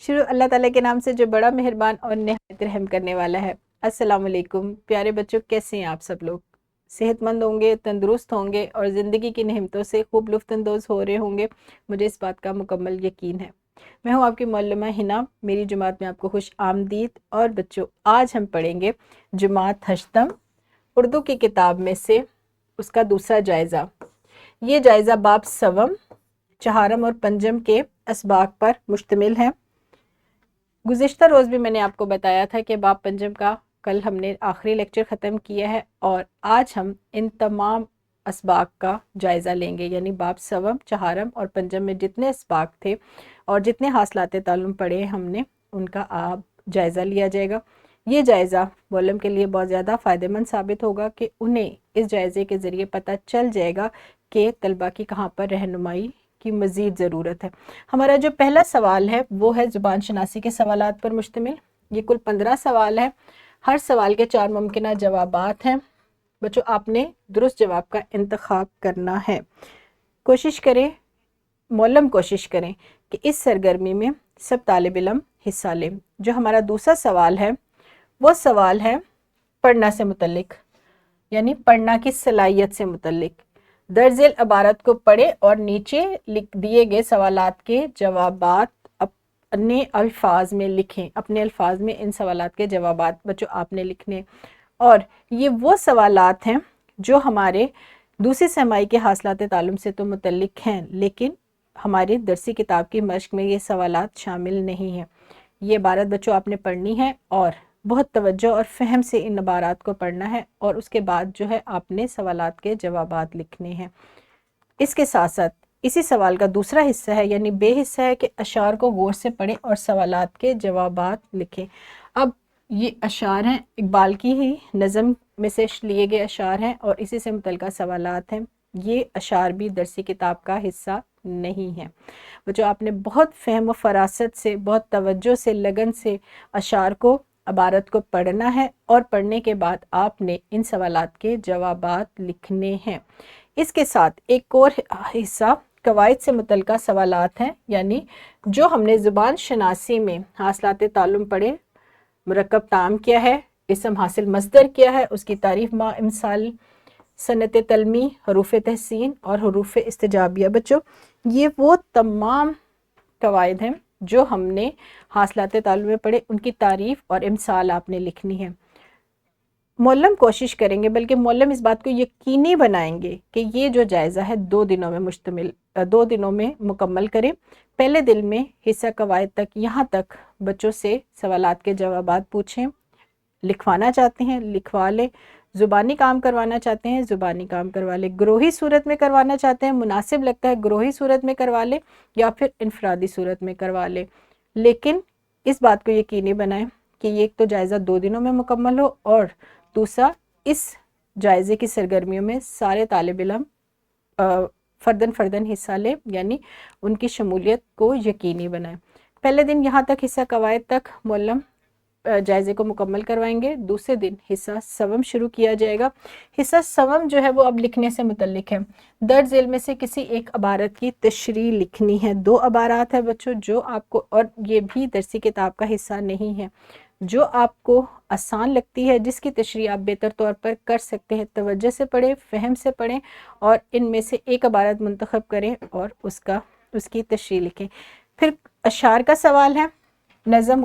شروع اللہ تعالیٰ کے نام سے جو بڑا مہربان اور نہایت رحم کرنے والا ہے۔ السلام علیکم پیارے بچوں، کیسے ہیں آپ سب لوگ؟ صحت مند ہوں گے، تندرست ہوں گے اور زندگی کی نعمتوں سے خوب لطف اندوز ہو رہے ہوں گے، مجھے اس بات کا مکمل یقین ہے۔ میں ہوں آپ کی معلمہ ہنا، میری جماعت میں آپ کو خوش آمدید۔ اور بچوں، آج ہم پڑھیں گے جماعت ہشتم اردو کی کتاب میں سے اس کا دوسرا جائزہ۔ یہ جائزہ باب سوم، چہارم اور پنجم کے اسباق پر مشتمل ہے۔ گزشتہ روز بھی میں نے آپ کو بتایا تھا کہ باب پنجم کا کل ہم نے آخری لیکچر ختم کیا ہے، اور آج ہم ان تمام اسباق کا جائزہ لیں گے، یعنی باب سوم، چہارم اور پنجم میں جتنے اسباق تھے اور جتنے حاصلات تعلم پڑھے ہم نے، ان کا آپ جائزہ لیا جائے گا۔ یہ جائزہ معلم کے لیے بہت زیادہ فائدہ مند ثابت ہوگا کہ انہیں اس جائزے کے ذریعے پتہ چل جائے گا کہ طلبہ کی کہاں پر رہنمائی کی مزید ضرورت ہے۔ ہمارا جو پہلا سوال ہے وہ ہے زبان شناسی کے سوالات پر مشتمل۔ یہ کل 15 سوال ہے، ہر سوال کے 4 ممکنہ جوابات ہیں۔ بچوں، آپ نے درست جواب کا انتخاب کرنا ہے۔ کوشش کریں، معلم کوشش کریں کہ اس سرگرمی میں سب طالب علم حصہ لیں۔ جو ہمارا دوسرا سوال ہے وہ سوال ہے پڑھنا سے متعلق، یعنی پڑھنا کی صلاحیت سے متعلق۔ درج ذیل عبارت کو پڑھیں اور نیچے لکھ دیے گئے سوالات کے جوابات اپنے الفاظ میں لکھیں۔ اپنے الفاظ میں ان سوالات کے جوابات بچوں آپ نے لکھنے، اور یہ وہ سوالات ہیں جو ہمارے دوسری سماعی کے حاصلات تعلم سے تو متعلق ہیں، لیکن ہماری درسی کتاب کی مشق میں یہ سوالات شامل نہیں ہیں۔ یہ عبارت بچوں آپ نے پڑھنی ہے اور بہت توجہ اور فہم سے ان عبارات کو پڑھنا ہے، اور اس کے بعد جو ہے آپ نے سوالات کے جوابات لکھنے ہیں۔ اس کے ساتھ ساتھ اسی سوال کا دوسرا حصہ ہے، یعنی بے حصہ ہے کہ اشعار کو غور سے پڑھیں اور سوالات کے جوابات لکھیں۔ اب یہ اشعار ہیں، اقبال کی ہی نظم میں سے لیے گئے اشعار ہیں اور اسی سے متعلقہ سوالات ہیں۔ یہ اشعار بھی درسی کتاب کا حصہ نہیں ہے۔ بچوں، آپ نے بہت فہم و فراست سے، بہت توجہ سے، لگن سے اشعار کو، عبارت کو پڑھنا ہے، اور پڑھنے کے بعد آپ نے ان سوالات کے جوابات لکھنے ہیں۔ اس کے ساتھ ایک اور حصہ قواعد سے متعلقہ سوالات ہیں، یعنی جو ہم نے زبان شناسی میں حاصلات تعلم پڑھے، مرکب تام کیا ہے، اسم حاصل مصدر کیا ہے، اس کی تعریف ما امثال، صنعت تلمی، حروف تحسین اور حروف استجابیہ۔ بچوں، یہ وہ تمام قواعد ہیں جو ہم نے حاصلات تعلم میں پڑھے، ان کی تعریف اور امثال آپ نے لکھنی ہے۔ معلم کوشش کریں گے، بلکہ معلم اس بات کو یقینی بنائیں گے کہ یہ جو جائزہ ہے 2 دنوں میں 2 دنوں میں مکمل کریں۔ پہلے دن میں حصہ قواعد تک، یہاں تک بچوں سے سوالات کے جوابات پوچھیں۔ لکھوانا چاہتے ہیں لکھوا لیں، زبانی کام کروانا چاہتے ہیں زبانی کام کروا لیں، گروہی صورت میں کروانا چاہتے ہیں، مناسب لگتا ہے گروہی صورت میں کروا لیں یا پھر انفرادی صورت میں کروا لیں، لیکن اس بات کو یقینی بنائیں کہ یہ ایک تو جائزہ 2 دنوں میں مکمل ہو، اور دوسرا اس جائزے کی سرگرمیوں میں سارے طالب علم فردن حصہ لیں، یعنی ان کی شمولیت کو یقینی بنائیں۔ پہلے دن یہاں تک حصہ قواعد تک معلم جائزے کو مکمل کروائیں گے۔ دوسرے دن حصہ سوم شروع کیا جائے گا۔ حصہ سوم جو ہے وہ اب لکھنے سے متعلق ہے۔ درج ذیل میں سے کسی ایک عبارت کی تشریح لکھنی ہے۔ 2 عبارات ہیں بچوں جو آپ کو، اور یہ بھی درسی کتاب کا حصہ نہیں ہے، جو آپ کو آسان لگتی ہے، جس کی تشریح آپ بہتر طور پر کر سکتے ہیں۔ توجہ سے پڑھیں، فہم سے پڑھیں، اور ان میں سے ایک عبارت منتخب کریں اور اس کی تشریح لکھیں۔ پھر اشعار کا سوال ہے۔ نظم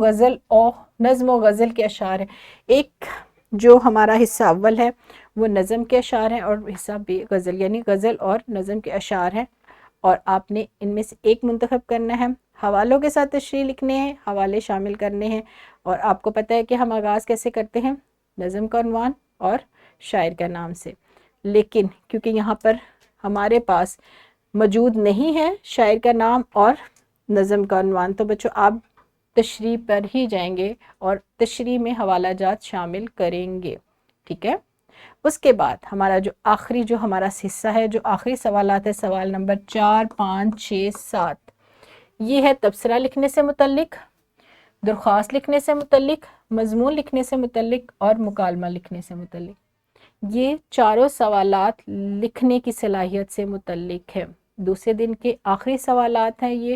و غزل کے اشعار ہیں۔ ایک جو ہمارا حصہ اول ہے وہ نظم کے اشعار ہیں، اور حصہ بی غزل، یعنی غزل اور نظم کے اشعار ہیں، اور آپ نے ان میں سے ایک منتخب کرنا ہے۔ حوالوں کے ساتھ تشریح لکھنے ہیں، حوالے شامل کرنے ہیں، اور آپ کو پتہ ہے کہ ہم آغاز کیسے کرتے ہیں، نظم کا عنوان اور شاعر کا نام سے، لیکن کیونکہ یہاں پر ہمارے پاس موجود نہیں ہے شاعر کا نام اور نظم کا عنوان، تو بچوں آپ تشریح پر ہی جائیں گے اور تشریح میں حوالہ جات شامل کریں گے، ٹھیک ہے۔ اس کے بعد ہمارا جو ہمارا حصہ ہے، جو آخری سوالات ہے، سوال نمبر 4، 5، 6، 7، یہ ہے تبصرہ لکھنے سے متعلق، درخواست لکھنے سے متعلق، مضمون لکھنے سے متعلق اور مکالمہ لکھنے سے متعلق۔ یہ چاروں سوالات لکھنے کی صلاحیت سے متعلق ہے۔ دوسرے دن کے آخری سوالات ہیں یہ